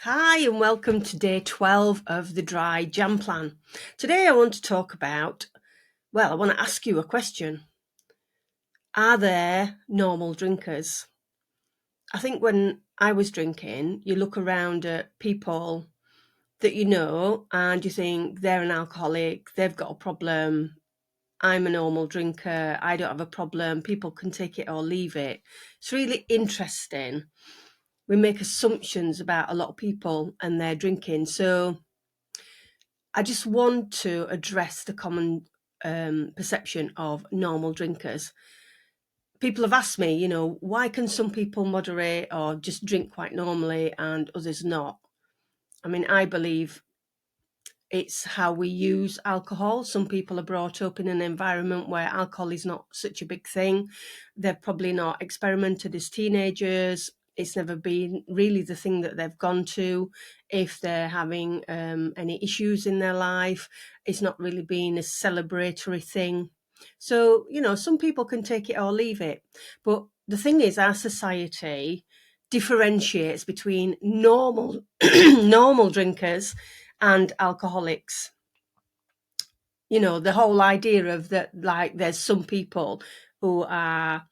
Hi and welcome to day 12 of the Dry Jam Plan. Today I want to talk about, I want to ask you a question. Are there normal drinkers? I think when I was drinking, you look around at people that you know and you think they're an alcoholic, they've got a problem. I'm a normal drinker, I don't have a problem. People can take it or leave it. It's really interesting. We make assumptions about a lot of people and their drinking. So I just want to address the common perception of normal drinkers. People have asked me, why can some people moderate or just drink quite normally and others not? I mean, I believe it's how we use alcohol. Some people are brought up in an environment where alcohol is not such a big thing. They've probably not experimented as teenagers. It's never been really the thing that they've gone to. If they're having any issues in their life, it's not really been a celebratory thing. So, some people can take it or leave it. But the thing is, our society differentiates between normal normal drinkers and alcoholics. The whole idea of that, like, there's some people who are,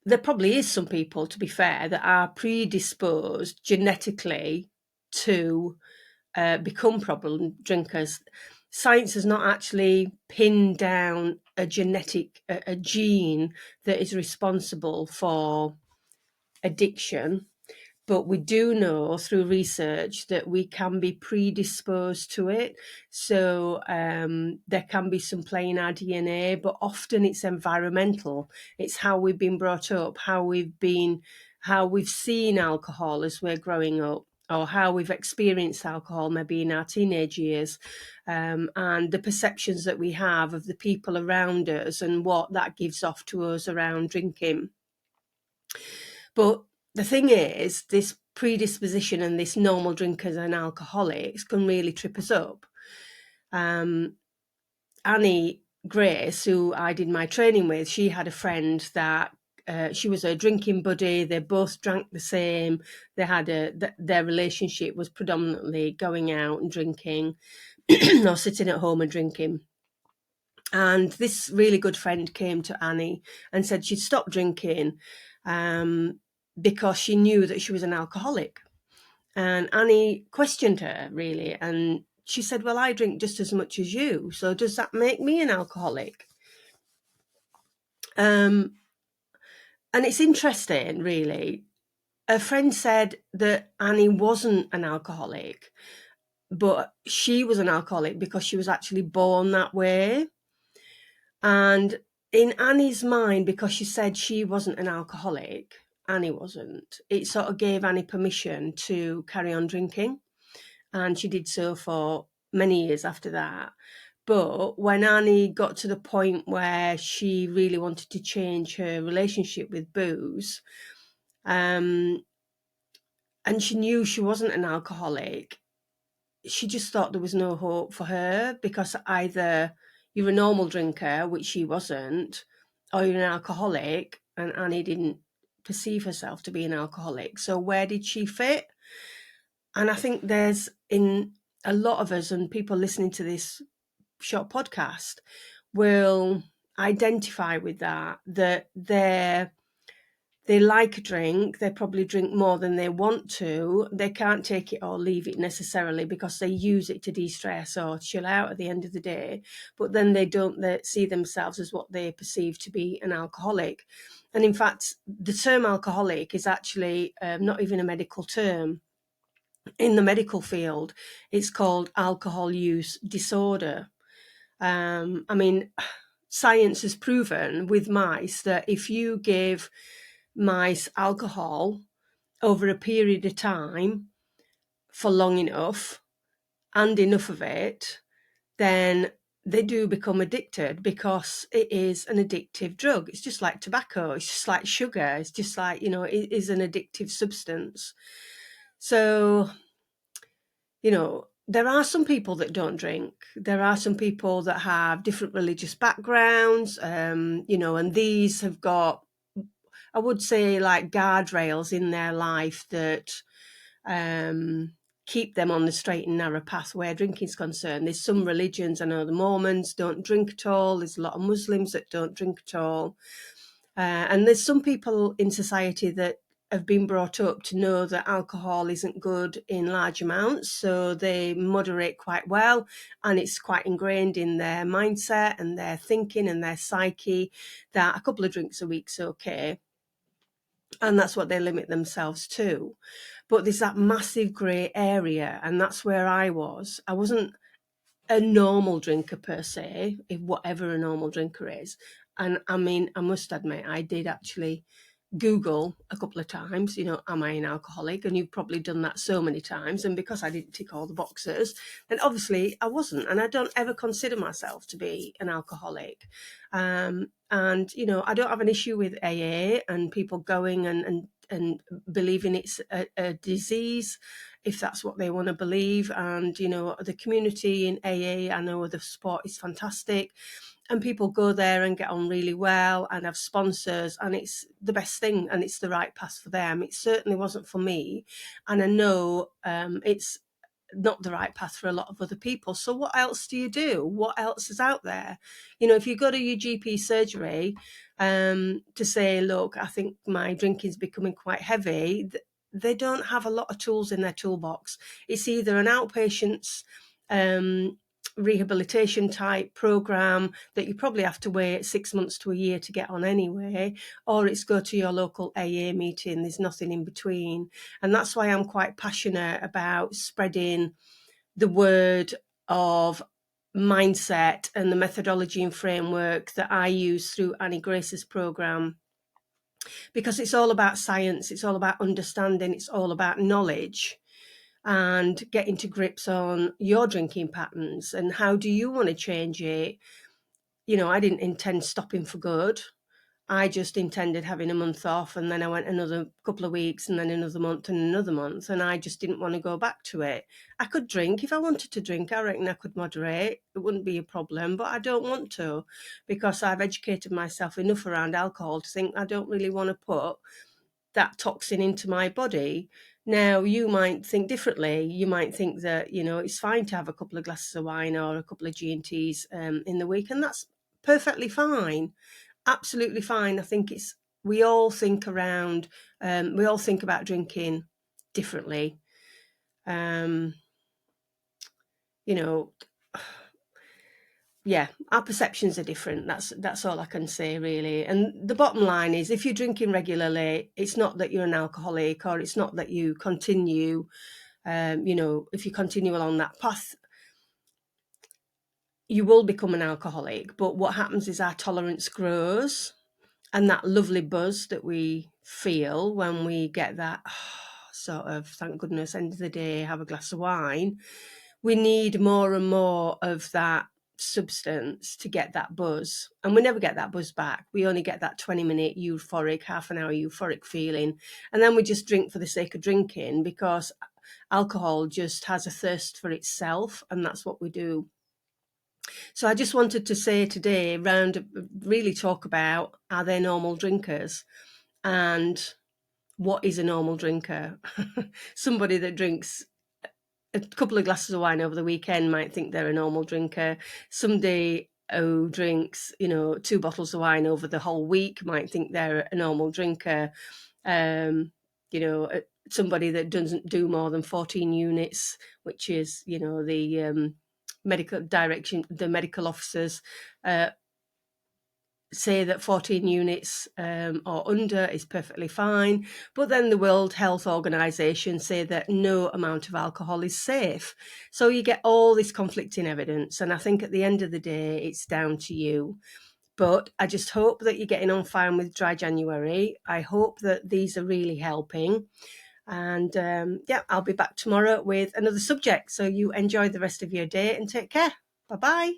there probably is some people, to be fair, that are predisposed genetically to become problem drinkers. Science has not actually pinned down a gene that is responsible for addiction. But we do know through research that we can be predisposed to it. So there can be some play in our DNA, but often it's environmental. It's how we've been brought up, how we've seen alcohol as we're growing up, or how we've experienced alcohol maybe in our teenage years, and the perceptions that we have of the people around us and what that gives off to us around drinking. But the thing is, this predisposition and this normal drinkers and alcoholics can really trip us up. Annie Grace, who I did my training with, she had a friend that she was a drinking buddy. They both drank the same. They had their relationship was predominantly going out and drinking or sitting at home and drinking. And this really good friend came to Annie and said she'd stopped drinking because she knew that she was an alcoholic. And Annie questioned her, really, and she said, well, I drink just as much as you, so does that make me an alcoholic? And it's interesting, really. A friend said that Annie wasn't an alcoholic, but she was an alcoholic because she was actually born that way. And in Annie's mind, because she said she wasn't an alcoholic, Annie wasn't, it sort of gave Annie permission to carry on drinking. And she did so for many years after that. But when Annie got to the point where she really wanted to change her relationship with booze, and she knew she wasn't an alcoholic, she just thought there was no hope for her, because either you're a normal drinker, which she wasn't, or you're an alcoholic, and Annie didn't perceive herself to be an alcoholic. So where did she fit? And I think there's, in a lot of us and people listening to this short podcast will identify with that they like a drink, they probably drink more than they want to, they can't take it or leave it necessarily because they use it to de-stress or chill out at the end of the day, but then they see themselves as what they perceive to be an alcoholic. And in fact, the term alcoholic is actually not even a medical term. In the medical field, it's called alcohol use disorder. I mean, science has proven with mice that if you give mice alcohol over a period of time for long enough and enough of it, then they do become addicted, because it is an addictive drug. It's just like tobacco, it's just like sugar, it's just like, it is an addictive substance. So, there are some people that don't drink. There are some people that have different religious backgrounds, and these have got, I would say, like guardrails in their life that keep them on the straight and narrow path where drinking's concerned. There's some religions, I know the Mormons don't drink at all. There's a lot of Muslims that don't drink at all. And there's some people in society that have been brought up to know that alcohol isn't good in large amounts, so they moderate quite well, and it's quite ingrained in their mindset and their thinking and their psyche that a couple of drinks a week's okay, and that's what they limit themselves to. But there's that massive grey area, and that's where I wasn't a normal drinker per se, if whatever a normal drinker is. And I mean, I must admit, I did actually Google a couple of times, am I an alcoholic? And you've probably done that so many times. And because I didn't tick all the boxes, then obviously I wasn't. And I don't ever consider myself to be an alcoholic. And, I don't have an issue with AA and people going and believing it's a disease, if that's what they want to believe. And, the community in AA, I know the support is fantastic. And people go there and get on really well and have sponsors, and it's the best thing and it's the right path for them. It certainly wasn't for me. And I know it's not the right path for a lot of other people. So what else do you do? What else is out there? If you go to your GP surgery to say, look, I think my drinking's becoming quite heavy, they don't have a lot of tools in their toolbox. It's either an outpatient's rehabilitation type program that you probably have to wait 6 months to a year to get on anyway, or it's go to your local AA meeting. There's nothing in between. And that's why I'm quite passionate about spreading the word of mindset and the methodology and framework that I use through Annie Grace's program, because it's all about science, it's all about understanding, it's all about knowledge, and getting to grips on your drinking patterns and how do you want to change it. I didn't intend stopping for good. I just intended having a month off, and then I went another couple of weeks and then another month and another month, and I just didn't want to go back to it. I could drink if I wanted to drink. I reckon I could moderate. It wouldn't be a problem, but I don't want to, because I've educated myself enough around alcohol to think I don't really want to put that toxin into my body. Now, you might think differently. You might think that, it's fine to have a couple of glasses of wine or a couple of G&Ts in the week, and that's perfectly fine. Absolutely fine. I think we all think about drinking differently. Yeah, our perceptions are different. That's all I can say, really. And the bottom line is, if you're drinking regularly, it's not that you're an alcoholic, or it's not that you continue, if you continue along that path, you will become an alcoholic. But what happens is our tolerance grows, and that lovely buzz that we feel when we get that sort of, thank goodness, end of the day, have a glass of wine, we need more and more of that substance to get that buzz, and we never get that buzz back. We only get that 20-minute euphoric, half an hour euphoric feeling, and then we just drink for the sake of drinking, because alcohol just has a thirst for itself, and that's what we do. So I just wanted to say today, really talk about, are they normal drinkers, and what is a normal drinker? Somebody that drinks a couple of glasses of wine over the weekend might think they're a normal drinker. Somebody who drinks, 2 bottles of wine over the whole week might think they're a normal drinker. Somebody that doesn't do more than 14 units, which is, the medical direction, the medical officers say that 14 units or under is perfectly fine, but then the World Health Organization say that no amount of alcohol is safe. So you get all this conflicting evidence, and I think at the end of the day it's down to you. But I just hope that you're getting on fine with Dry January. I hope that these are really helping, and I'll be back tomorrow with another subject. So you enjoy the rest of your day and take care. Bye bye.